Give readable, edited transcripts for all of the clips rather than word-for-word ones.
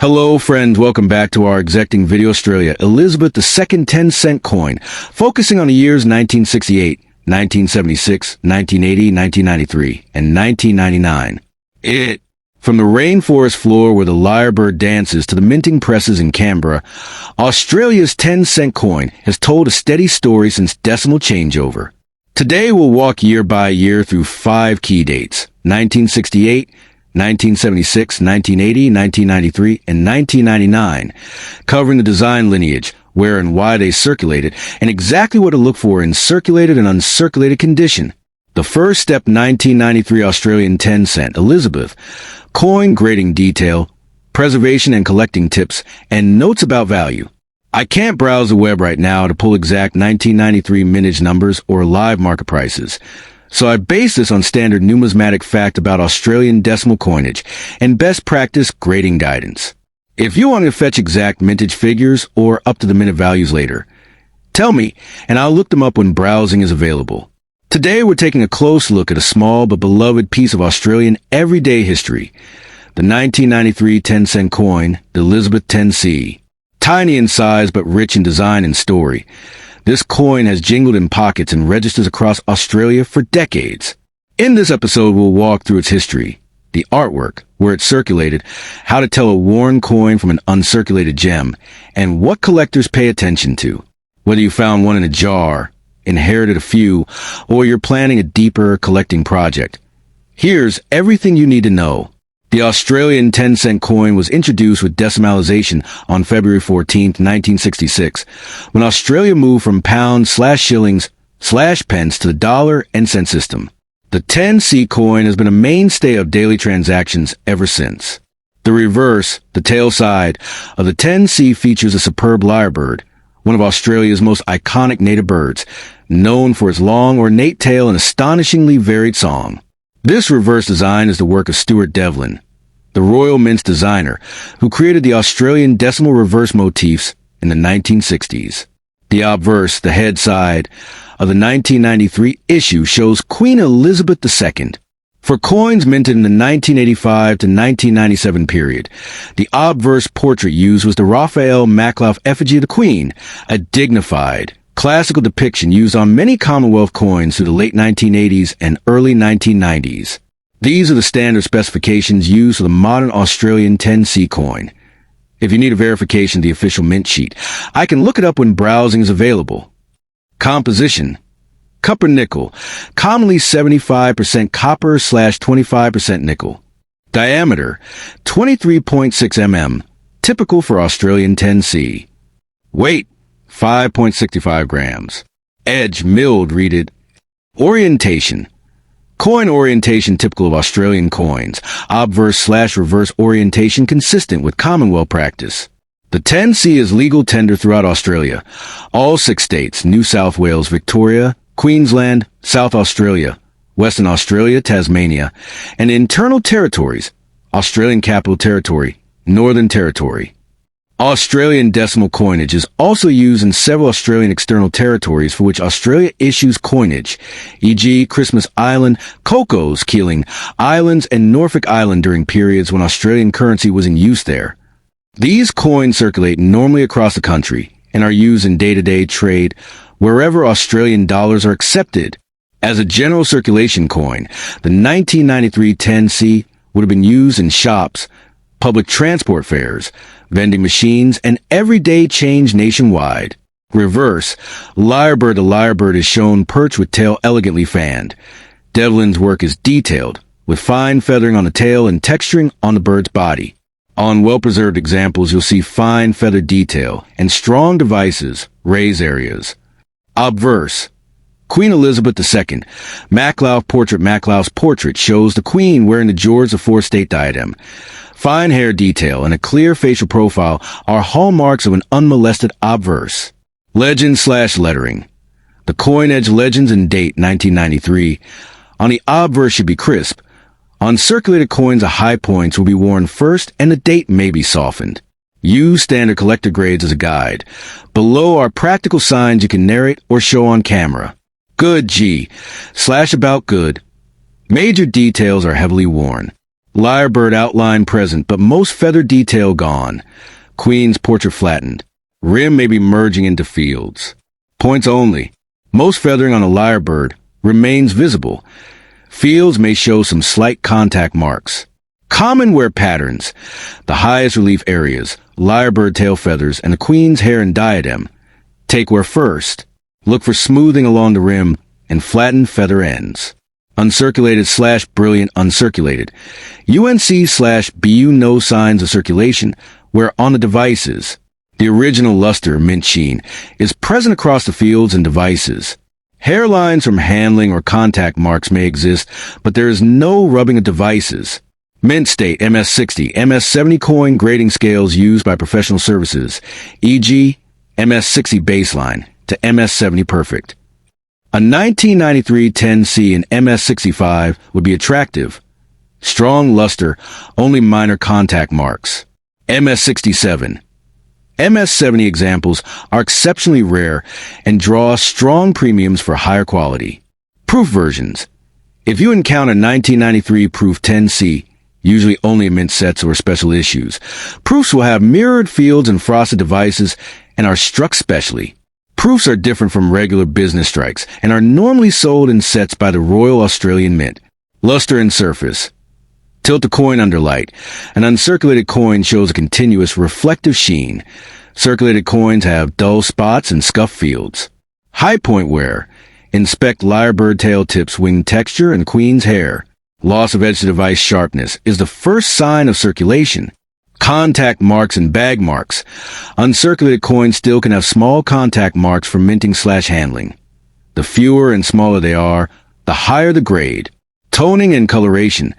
Hello friends, welcome back to our Exacting Video Australia Elizabeth II 10-cent coin, focusing on the years 1968, 1976, 1980, 1993, and 1999. From the rainforest floor where the lyrebird dances to the minting presses in Canberra, Australia's 10-cent coin has told a steady story since decimal changeover. Today we'll walk year by year through 5 key dates: 1968, 1976, 1980, 1993, and 1999, covering the design lineage, where and why they circulated, and exactly what to look for in circulated and uncirculated condition. The first step, 1993 Australian 10-cent Elizabeth, coin grading detail, preservation and collecting tips, and notes about value. I can't browse the web right now to pull exact 1993 mintage numbers or live market prices, so I base this on standard numismatic fact about Australian decimal coinage and best practice grading guidance. If you want to fetch exact mintage figures or up-to-the-minute values later, tell me, and I'll look them up when browsing is available. Today we're taking a close look at a small but beloved piece of Australian everyday history, the 1993 10-cent coin, the Elizabeth 10C. Tiny in size but rich in design and story, this coin has jingled in pockets and registers across Australia for decades. In this episode, we'll walk through its history, the artwork, where it circulated, how to tell a worn coin from an uncirculated gem, and what collectors pay attention to. Whether you found one in a jar, inherited a few, or you're planning a deeper collecting project, here's everything you need to know. The Australian 10-cent coin was introduced with decimalisation on February 14, 1966, when Australia moved from pounds/shillings/pence to the dollar and cent system. The 10C coin has been a mainstay of daily transactions ever since. The reverse, the tail side, of the 10C features a superb lyrebird, one of Australia's most iconic native birds, known for its long, ornate tail and astonishingly varied song. This reverse design is the work of Stuart Devlin, the Royal Mint's designer, who created the Australian decimal reverse motifs in the 1960s. The obverse, the head side, of the 1993 issue shows Queen Elizabeth II. For coins minted in the 1985 to 1997 period, the obverse portrait used was the Raphael Maklouf effigy of the Queen, a dignified, classical depiction used on many Commonwealth coins through the late 1980s and early 1990s. These are the standard specifications used for the modern Australian 10C coin. If you need a verification of the official mint sheet, I can look it up when browsing is available. Composition: copper nickel, commonly 75% copper/25% nickel. Diameter: 23.6 mm, typical for Australian 10C. Weight: 5.65 grams. Edge milled reeded. Orientation: coin orientation typical of Australian coins, obverse/reverse orientation consistent with Commonwealth practice. The 10C is legal tender throughout Australia. All 6 states, New South Wales, Victoria, Queensland, South Australia, Western Australia, Tasmania, and internal territories, Australian Capital Territory, Northern Territory. Australian decimal coinage is also used in several Australian external territories for which Australia issues coinage, e.g. Christmas Island, Cocos, Keeling Islands, and Norfolk Island during periods when Australian currency was in use there. These coins circulate normally across the country and are used in day-to-day trade wherever Australian dollars are accepted. As a general circulation coin, the 1993 10C would have been used in shops, public transport fares, vending machines, and everyday change nationwide. Reverse: lyrebird. The lyrebird is shown perched with tail elegantly fanned. Devlin's work is detailed, with fine feathering on the tail and texturing on the bird's body. On well-preserved examples, you'll see fine feather detail and strong devices, raised areas. Obverse: Queen Elizabeth II. Maklouf portrait. Maklouf's portrait shows the Queen wearing the George IV state diadem. Fine hair detail and a clear facial profile are hallmarks of an unmolested obverse. Legend/lettering: the coin edge legends and date 1993. On the obverse should be crisp. On circulated coins, the high points will be worn first and the date may be softened. Use standard collector grades as a guide. Below are practical signs you can narrate or show on camera. Good G/about good. Major details are heavily worn. Lyrebird outline present, but most feather detail gone. Queen's portrait flattened. Rim may be merging into fields. Points only. Most feathering on a lyrebird remains visible. Fields may show some slight contact marks. Common wear patterns. The highest relief areas, lyrebird tail feathers, and the queen's hair and diadem. Take wear first. Look for smoothing along the rim and flattened feather ends. Uncirculated/brilliant uncirculated. UNC/BU no signs of circulation where on the devices. The original luster mint sheen is present across the fields and devices. Hairlines from handling or contact marks may exist, but there is no rubbing of devices. Mint state MS60, MS70 coin grading scales used by professional services, e.g. MS60 baseline to MS70 perfect. A 1993 10C and MS65 would be attractive. Strong luster, only minor contact marks. MS67. MS70 examples are exceptionally rare and draw strong premiums for higher quality. Proof versions. If you encounter 1993 Proof 10C, usually only in mint sets or special issues, proofs will have mirrored fields and frosted devices and are struck specially. Proofs are different from regular business strikes and are normally sold in sets by the Royal Australian Mint. Luster and surface. Tilt the coin under light. An uncirculated coin shows a continuous reflective sheen. Circulated coins have dull spots and scuff fields. High point wear. Inspect lyrebird tail tips, wing texture, and queen's hair. Loss of edge-to-device sharpness is the first sign of circulation. Contact marks and bag marks. Uncirculated coins still can have small contact marks from minting/handling. The fewer and smaller they are, the higher the grade. Toning and coloration.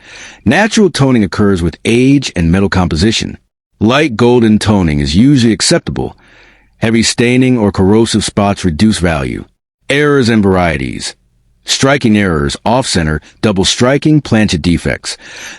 Natural toning occurs with age and metal composition. Light golden toning is usually acceptable. Heavy staining or corrosive spots reduce value. Errors and varieties. Striking errors, off-center, double striking, planchet defects.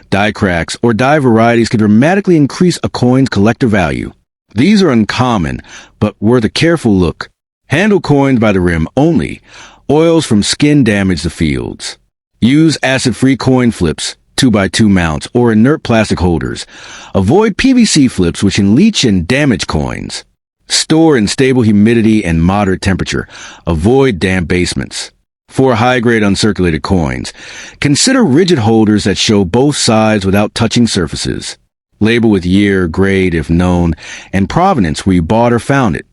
Die cracks or die varieties can dramatically increase a coin's collector value. These are uncommon, but worth a careful look. Handle coins by the rim only. Oils from skin damage the fields. Use acid-free coin flips, 2x2 mounts, or inert plastic holders. Avoid PVC flips which can leach and damage coins. Store in stable humidity and moderate temperature. Avoid damp basements. For high-grade uncirculated coins, consider rigid holders that show both sides without touching surfaces. Label with year, grade if known, and provenance where you bought or found it.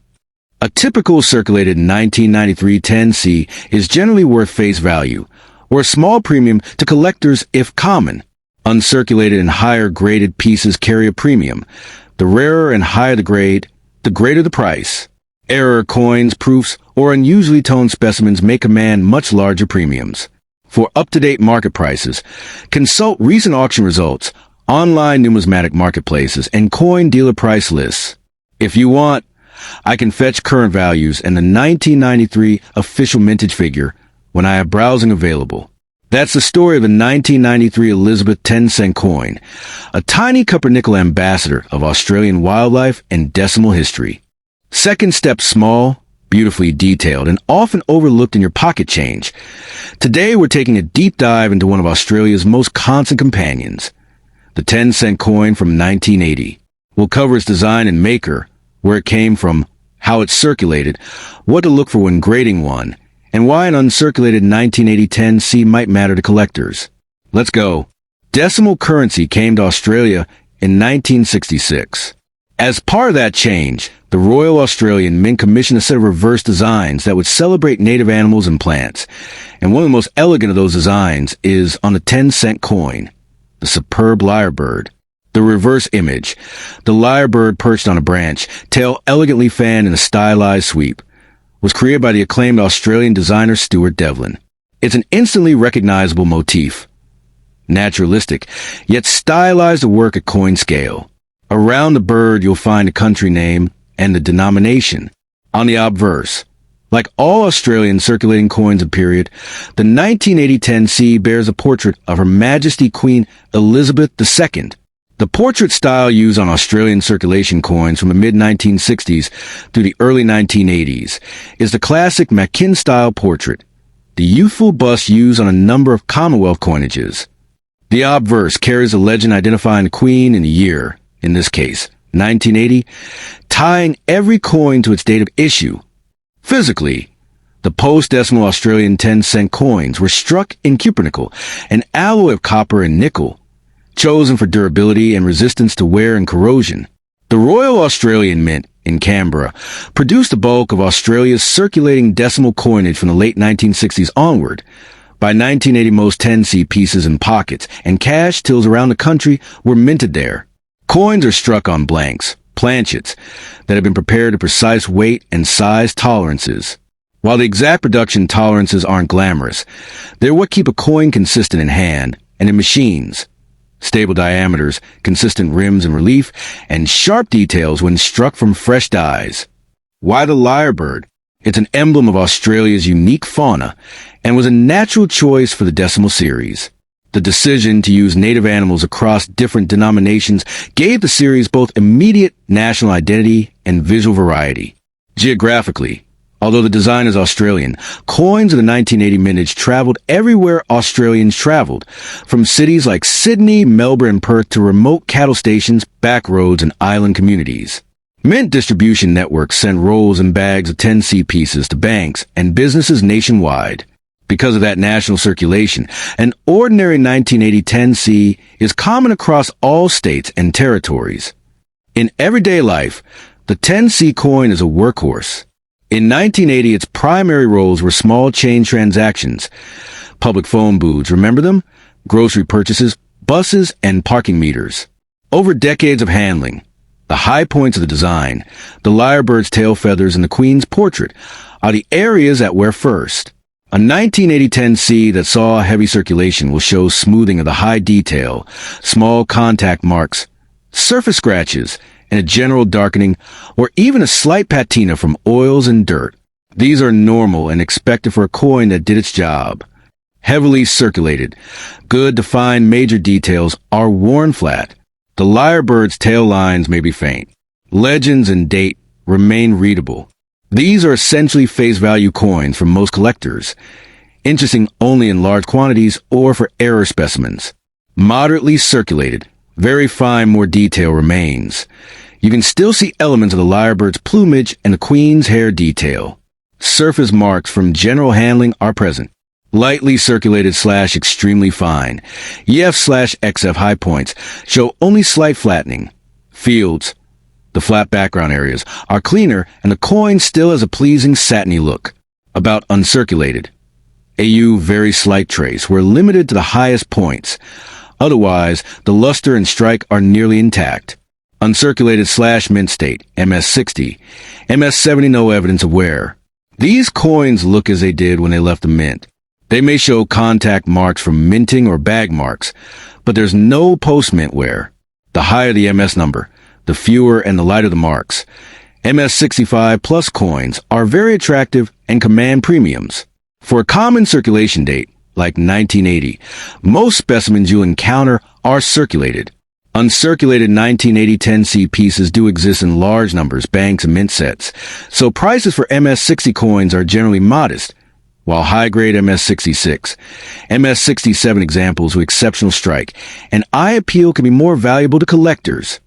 A typical circulated 1993 10C is generally worth face value, or a small premium to collectors if common. Uncirculated and higher graded pieces carry a premium. The rarer and higher the grade, the greater the price. Error coins, proofs, or unusually toned specimens may command much larger premiums. For up-to-date market prices, consult recent auction results, online numismatic marketplaces, and coin dealer price lists. If you want, I can fetch current values and the 1993 official mintage figure when I have browsing available. That's the story of the 1993 Elizabeth 10-cent coin, a tiny copper-nickel ambassador of Australian wildlife and decimal history. Second step, small, beautifully detailed, and often overlooked in your pocket change. Today we're taking a deep dive into one of Australia's most constant companions, the 10-cent coin from 1980. We'll cover its design and maker, where it came from, how it circulated, what to look for when grading one, and why an uncirculated 1980 10C might matter to collectors. Let's go. Decimal currency came to Australia in 1966. As part of that change, the Royal Australian Mint commissioned a set of reverse designs that would celebrate native animals and plants, and one of the most elegant of those designs is on the 10-cent coin, the superb lyrebird. The reverse image, the lyrebird perched on a branch, tail elegantly fanned in a stylized sweep, was created by the acclaimed Australian designer Stuart Devlin. It's an instantly recognizable motif. Naturalistic, yet stylized to work at coin scale. Around the bird you'll find a country name and the denomination. On the obverse, like all Australian circulating coins of period, the 1980 10C bears a portrait of Her Majesty Queen Elizabeth II. The portrait style used on Australian circulation coins from the mid-1960s through the early 1980s is the classic Machin-style portrait, the youthful bust used on a number of Commonwealth coinages. The obverse carries a legend identifying the queen and the year, in this case, 1980, tying every coin to its date of issue. Physically, the post-decimal Australian 10-cent coins were struck in cupronickel, an alloy of copper and nickel, chosen for durability and resistance to wear and corrosion. The Royal Australian Mint in Canberra produced the bulk of Australia's circulating decimal coinage from the late 1960s onward. By 1980, most 10C pieces and pockets and cash tills around the country were minted there. Coins are struck on blanks, planchets, that have been prepared to precise weight and size tolerances. While the exact production tolerances aren't glamorous, they're what keep a coin consistent in hand and in machines. Stable diameters, consistent rims and relief, and sharp details when struck from fresh dies. Why the lyrebird? It's an emblem of Australia's unique fauna and was a natural choice for the decimal series. The decision to use native animals across different denominations gave the series both immediate national identity and visual variety. Geographically, although the design is Australian, coins of the 1980 mintage traveled everywhere Australians traveled, from cities like Sydney, Melbourne, and Perth to remote cattle stations, back roads, and island communities. Mint distribution networks sent rolls and bags of 10C pieces to banks and businesses nationwide. Because of that national circulation, an ordinary 1980 10C is common across all states and territories. In everyday life, the 10C coin is a workhorse. In 1980, its primary roles were small chain transactions, public phone booths, remember them? Grocery purchases, buses, and parking meters. Over decades of handling, the high points of the design, the lyrebird's tail feathers, and the queen's portrait are the areas that wear first. A 1980 10C that saw heavy circulation will show smoothing of the high detail, small contact marks, surface scratches, and a general darkening, or even a slight patina from oils and dirt. These are normal and expected for a coin that did its job. Heavily circulated, good defined major details are worn flat. The lyrebird's tail lines may be faint. Legends and date remain readable. These are essentially face value coins for most collectors, interesting only in large quantities or for error specimens. Moderately circulated, very fine more detail remains. You can still see elements of the lyrebird's plumage and the queen's hair detail. Surface marks from general handling are present. Lightly circulated / extremely fine. EF/XF high points show only slight flattening. Fields, the flat background areas, are cleaner and the coin still has a pleasing satiny look. About uncirculated. AU very slight trace. We're limited to the highest points. Otherwise, the luster and strike are nearly intact. Uncirculated / mint state, MS60. MS70 no evidence of wear. These coins look as they did when they left the mint. They may show contact marks from minting or bag marks, but there's no post-mint wear. The higher the MS number, the fewer and the lighter the marks. MS65 plus coins are very attractive and command premiums. For a common circulation date, like 1980, most specimens you'll encounter are circulated. Uncirculated 1980 10C pieces do exist in large numbers, banks and mint sets, so prices for MS60 coins are generally modest, while high-grade MS66, MS67 examples with exceptional strike, and eye appeal can be more valuable to collectors.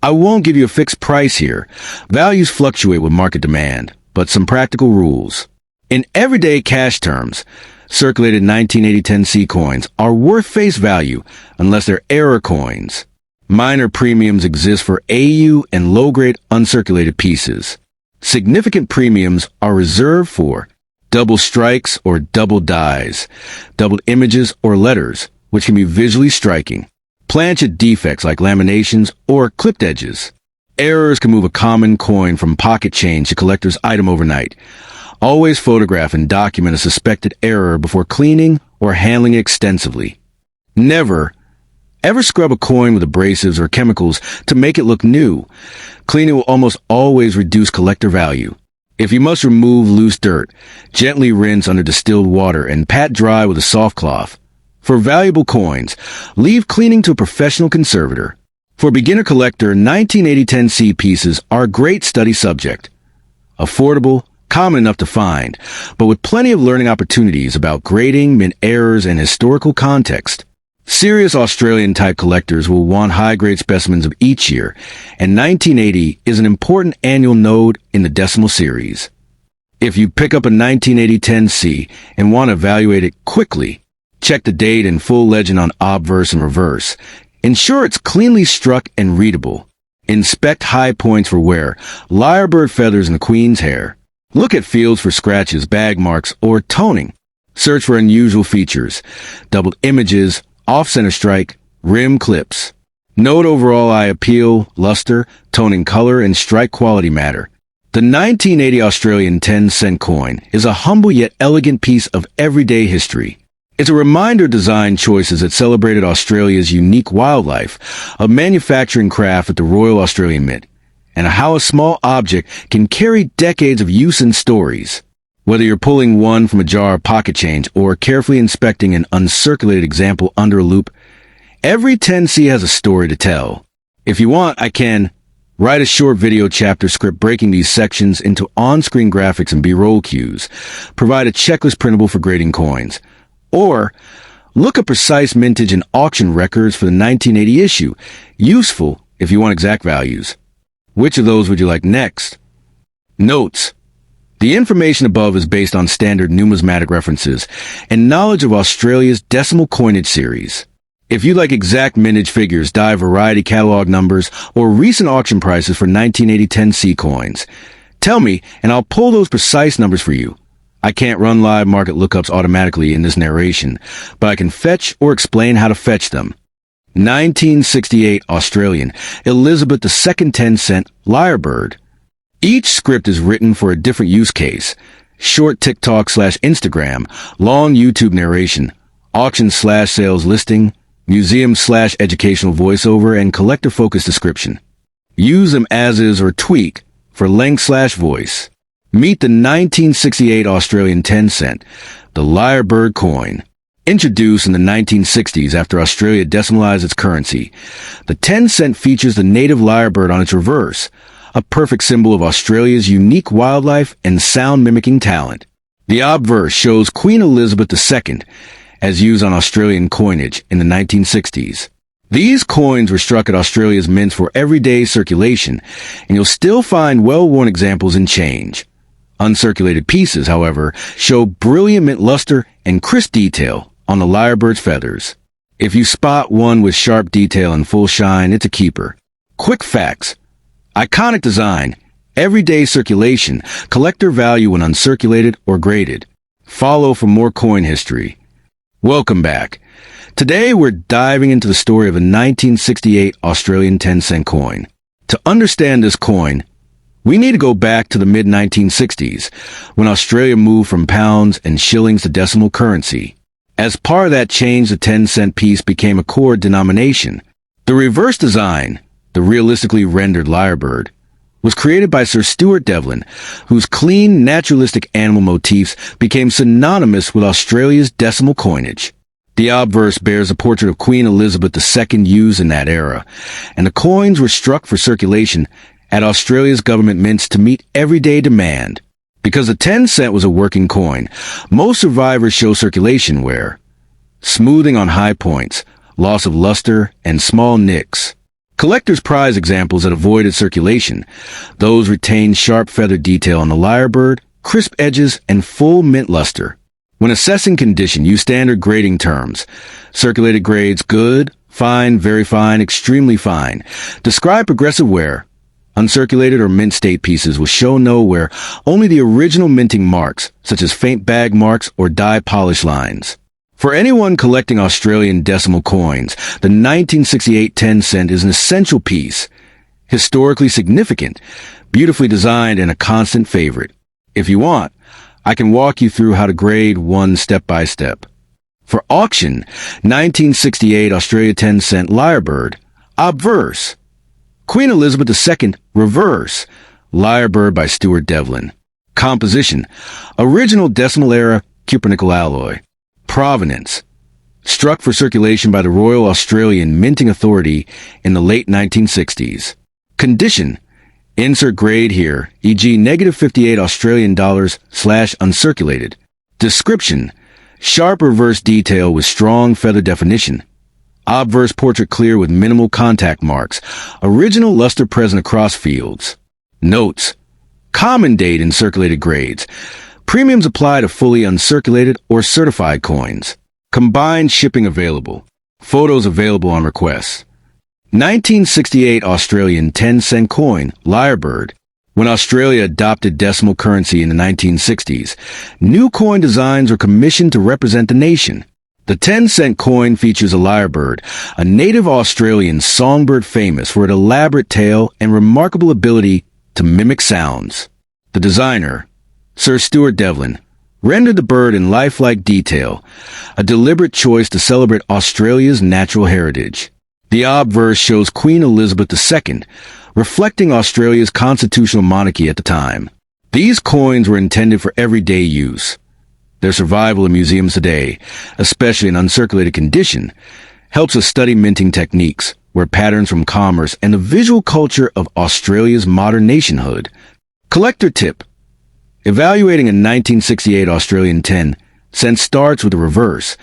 I won't give you a fixed price here. Values fluctuate with market demand, but some practical rules. In everyday cash terms, circulated 1980 10C coins are worth face value unless they're error coins. Minor premiums exist for AU and low-grade uncirculated pieces. Significant premiums are reserved for double strikes or double dies, doubled images or letters, which can be visually striking, planchet defects like laminations or clipped edges. Errors can move a common coin from pocket change to collector's item overnight. Always photograph and document a suspected error before cleaning or handling it extensively. Never, ever scrub a coin with abrasives or chemicals to make it look new. Cleaning will almost always reduce collector value. If you must remove loose dirt, gently rinse under distilled water and pat dry with a soft cloth. For valuable coins, leave cleaning to a professional conservator. For beginner collector, 1980 10C pieces are a great study subject. Affordable, common enough to find, but with plenty of learning opportunities about grading, mint errors, and historical context. Serious Australian-type collectors will want high-grade specimens of each year, and 1980 is an important annual node in the decimal series. If you pick up a 1980 10C and want to evaluate it quickly, check the date and full legend on obverse and reverse. Ensure it's cleanly struck and readable. Inspect high points for wear, lyrebird feathers in the queen's hair. Look at fields for scratches, bag marks, or toning. Search for unusual features, doubled images, off-center strike, rim clips. Note overall eye appeal, luster, toning color, and strike quality matter. The 1980 Australian 10-cent coin is a humble yet elegant piece of everyday history. It's a reminder of design choices that celebrated Australia's unique wildlife, a manufacturing craft at the Royal Australian Mint, and how a small object can carry decades of use and stories. Whether you're pulling one from a jar of pocket change or carefully inspecting an uncirculated example under a loupe, every 10C has a story to tell. If you want, I can write a short video chapter script breaking these sections into on-screen graphics and B-roll cues, provide a checklist printable for grading coins, or look at precise mintage and auction records for the 1980 issue, useful if you want exact values. Which of those would you like next? Notes. The information above is based on standard numismatic references and knowledge of Australia's decimal coinage series. If you like exact mintage figures, dive variety catalog numbers, or recent auction prices for 1980 10C coins, tell me and I'll pull those precise numbers for you. I can't run live market lookups automatically in this narration, but I can fetch or explain how to fetch them. 1968 Australian Elizabeth II 10-cent lyrebird. Each script is written for a different use case. Short TikTok/Instagram, long YouTube narration, auction/sales listing, museum/educational voiceover, and collector-focused description. Use them as is or tweak for length/voice. Meet the 1968 Australian 10-cent, the lyrebird coin. Introduced in the 1960s after Australia decimalized its currency, the 10-cent features the native lyrebird on its reverse, a perfect symbol of Australia's unique wildlife and sound-mimicking talent. The obverse shows Queen Elizabeth II, as used on Australian coinage in the 1960s. These coins were struck at Australia's mints for everyday circulation, and you'll still find well-worn examples in change. Uncirculated pieces, however, show brilliant mint luster and crisp detail on the lyrebird's feathers. If you spot one with sharp detail and full shine, it's a keeper. Quick facts. Iconic design, everyday circulation, collector value when uncirculated or graded. Follow for more coin history. Welcome back. Today we're diving into the story of a 1968 Australian 10-cent coin. To understand this coin, we need to go back to the mid-1960s, when Australia moved from pounds and shillings to decimal currency. As part of that change, the 10-cent piece became a core denomination. The reverse design, the realistically rendered lyrebird, was created by Sir Stuart Devlin, whose clean, naturalistic animal motifs became synonymous with Australia's decimal coinage. The obverse bears a portrait of Queen Elizabeth II used in that era, and the coins were struck for circulation at Australia's government mints to meet everyday demand. Because the 10-cent was a working coin, most survivors show circulation wear, smoothing on high points, loss of luster, and small nicks. Collectors prize examples that avoided circulation. Those retained sharp feather detail on the lyrebird, crisp edges, and full mint luster. When assessing condition, use standard grading terms. Circulated grades: good, fine, very fine, extremely fine. Describe progressive wear. Uncirculated or mint state pieces will show no wear, only the original minting marks, such as faint bag marks or dye polish lines. For anyone collecting Australian decimal coins, the 1968 10-cent is an essential piece, historically significant, beautifully designed, and a constant favorite. If you want, I can walk you through how to grade one step by step. For auction, 1968 Australia 10-cent lyrebird, obverse. Queen Elizabeth II, reverse, lyrebird by Stuart Devlin. Composition, original decimal era cupronickel alloy. Provenance, struck for circulation by the Royal Australian Minting Authority in the late 1960s. Condition, insert grade here, e.g. -58 Australian dollars / uncirculated. Description, sharp reverse detail with strong feather definition. Obverse portrait clear with minimal contact marks. Original luster present across fields. Notes. Common date in circulated grades. Premiums apply to fully uncirculated or certified coins. Combined shipping available. Photos available on request. 1968 Australian 10-cent coin, lyrebird. When Australia adopted decimal currency in the 1960s, new coin designs were commissioned to represent the nation. The 10-cent coin features a lyrebird, a native Australian songbird famous for its elaborate tail and remarkable ability to mimic sounds. The designer, Sir Stuart Devlin, rendered the bird in lifelike detail, a deliberate choice to celebrate Australia's natural heritage. The obverse shows Queen Elizabeth II, reflecting Australia's constitutional monarchy at the time. These coins were intended for everyday use. Their survival in museums today, especially in uncirculated condition, helps us study minting techniques, where patterns from commerce and the visual culture of Australia's modern nationhood. Collector tip. Evaluating a 1968 Australian 10-cent starts with the reverse,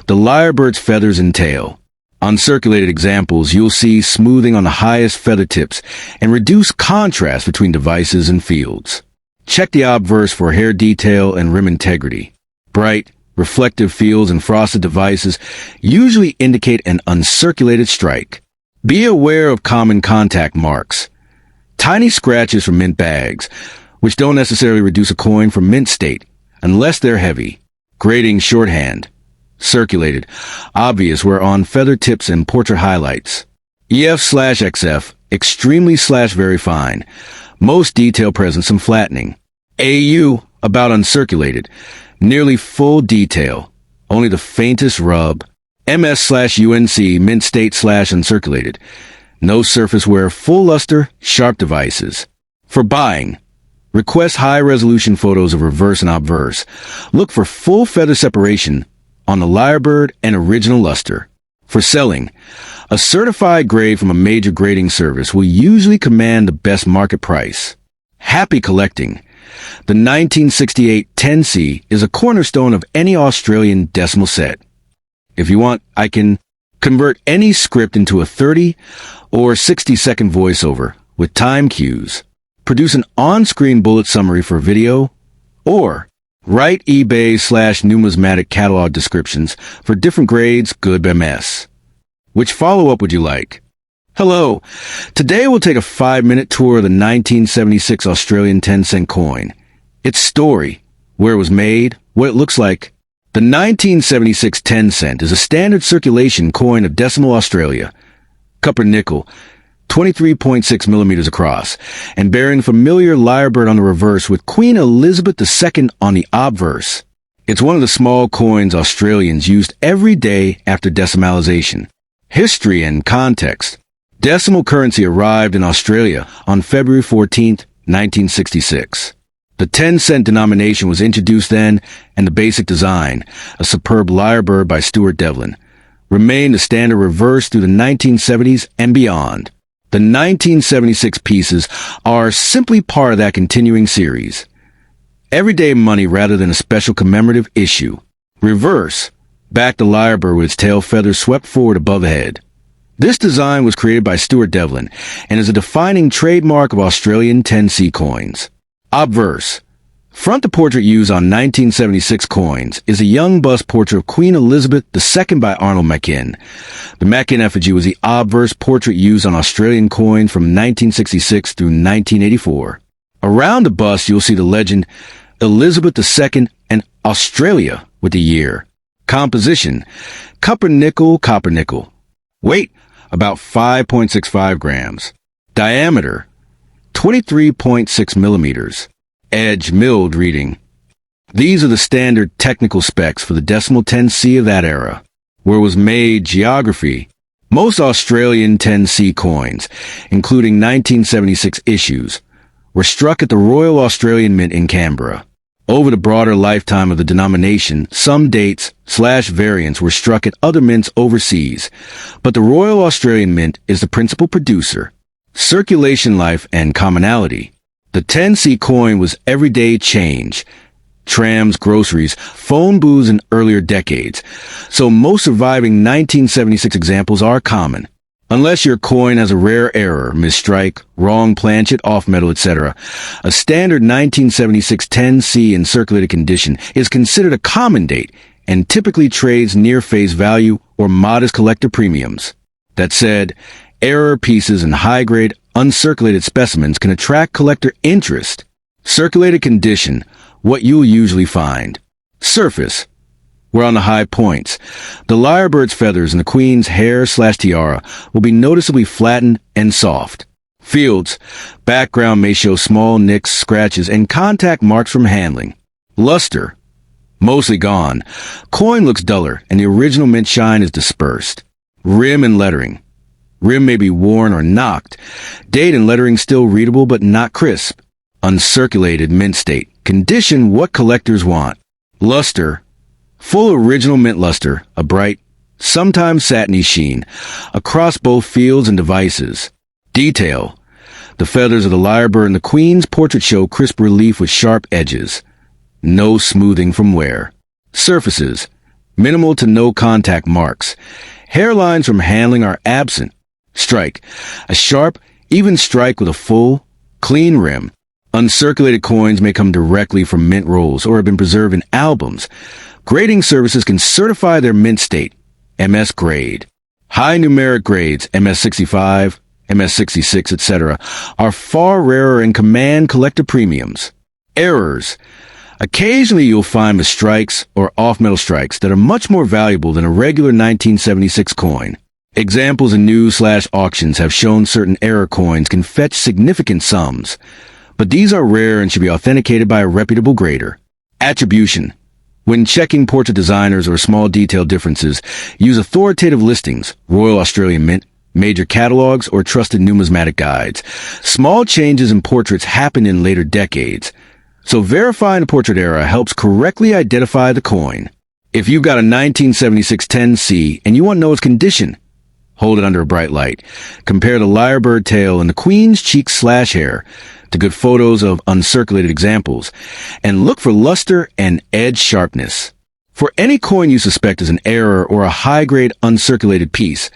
the lyrebird's feathers and tail. On circulated examples, you'll see smoothing on the highest feather tips and reduced contrast between devices and fields. Check the obverse for hair detail and rim integrity. Bright, reflective fields and frosted devices usually indicate an uncirculated strike. Be aware of common contact marks. Tiny scratches from mint bags, which don't necessarily reduce a coin from mint state, unless they're heavy. Grading shorthand. Circulated, obvious where on feather tips and portrait highlights. EF/XF, extremely/very fine. Most detail present some flattening. AU, about uncirculated. Nearly full detail. Only the faintest rub. MS/UNC, mint state/uncirculated. No surface wear, full luster, sharp devices. For buying, request high-resolution photos of reverse and obverse. Look for full feather separation on the lyrebird and original luster. For selling, a certified grade from a major grading service will usually command the best market price. Happy collecting. The 1968 10C is a cornerstone of any Australian decimal set. If you want, I can convert any script into a 30 or 60-second voiceover with time cues, produce an on-screen bullet summary for video, or write eBay/numismatic catalog descriptions for different grades, good MS. Which follow-up would you like? Hello. Today we'll take a 5-minute tour of the 1976 Australian 10-cent coin. Its story, where it was made, what it looks like. The 1976 10-cent is a standard circulation coin of decimal Australia. Copper nickel, 23.6 millimeters across, and bearing familiar lyrebird on the reverse with Queen Elizabeth II on the obverse. It's one of the small coins Australians used every day after decimalization. History and context. Decimal currency arrived in Australia on February 14, 1966. The 10-cent denomination was introduced then, and the basic design, a superb lyrebird by Stuart Devlin, remained the standard reverse through the 1970s and beyond. The 1976 pieces are simply part of that continuing series. Everyday money rather than a special commemorative issue. Reverse, back the lyrebird with its tail feathers swept forward above the head. This design was created by Stuart Devlin and is a defining trademark of Australian 10C coins. Obverse. Front the portrait used on 1976 coins is a young bust portrait of Queen Elizabeth II by Arnold Machin. The Machin effigy was the obverse portrait used on Australian coins from 1966 through 1984. Around the bust you'll see the legend Elizabeth II and Australia with the year. Composition. Copper nickel. Weight, about 5.65 grams. Diameter, 23.6 millimeters. Edge milled reading. These are the standard technical specs for the decimal 10C of that era. Where it was made, geography. Most Australian 10C coins, including 1976 issues, were struck at the Royal Australian Mint in Canberra. Over the broader lifetime of the denomination, some dates/variants were struck at other mints overseas, but the Royal Australian Mint is the principal producer. Circulation life and commonality. The 10C coin was everyday change. trams, groceries, phone booths in earlier decades, so most surviving 1976 examples are common. Unless your coin has a rare error, misstrike, wrong planchet, off metal, etc., a standard 1976 10C in circulated condition is considered a common date and typically trades near face value or modest collector premiums. That said, error pieces and high-grade, uncirculated specimens can attract collector interest. Circulated condition, what you'll usually find. Surface, where on the high points, the lyrebird's feathers and the queen's hair/tiara will be noticeably flattened and soft. Fields, background may show small nicks, scratches, and contact marks from handling. Luster, mostly gone. Coin looks duller, and the original mint shine is dispersed. Rim and lettering. Rim may be worn or knocked. Date and lettering still readable but not crisp. Uncirculated mint state. Condition what collectors want. Luster, full original mint luster, a bright, sometimes satiny sheen, across both fields and devices. Detail, the feathers of the lyrebird and the queen's portrait show crisp relief with sharp edges. No smoothing from wear. Surfaces, minimal to no contact marks. Hairlines from handling are absent. Strike, a sharp, even strike with a full, clean rim. Uncirculated coins may come directly from mint rolls or have been preserved in albums. Grading services can certify their mint state, MS grade. High numeric grades, MS65, MS66, etc., are far rarer and command collector premiums. Errors. Occasionally you'll find misstrikes or off-metal strikes that are much more valuable than a regular 1976 coin. Examples in news/auctions have shown certain error coins can fetch significant sums, but these are rare and should be authenticated by a reputable grader. Attribution. When checking portrait designers or small detail differences, use authoritative listings, Royal Australian Mint, major catalogs, or trusted numismatic guides. Small changes in portraits happen in later decades, so verifying the portrait era helps correctly identify the coin. If you've got a 1976 10C and you want to know its condition, hold it under a bright light. Compare the lyrebird tail and the queen's cheek/hair to good photos of uncirculated examples, and look for luster and edge sharpness. For any coin you suspect is an error or a high-grade uncirculated piece,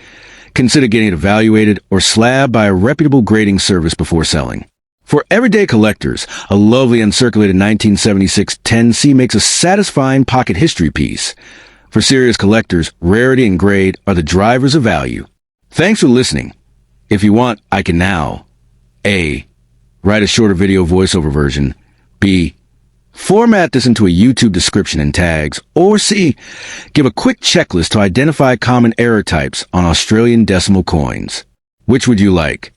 consider getting it evaluated or slabbed by a reputable grading service before selling. For everyday collectors, a lovely uncirculated 1976 10C makes a satisfying pocket history piece. For serious collectors, rarity and grade are the drivers of value. Thanks for listening. If you want, I can now A. Write a shorter video voiceover version. B. Format this into a YouTube description and tags. Or C. Give a quick checklist to identify common error types on Australian decimal coins. Which would you like?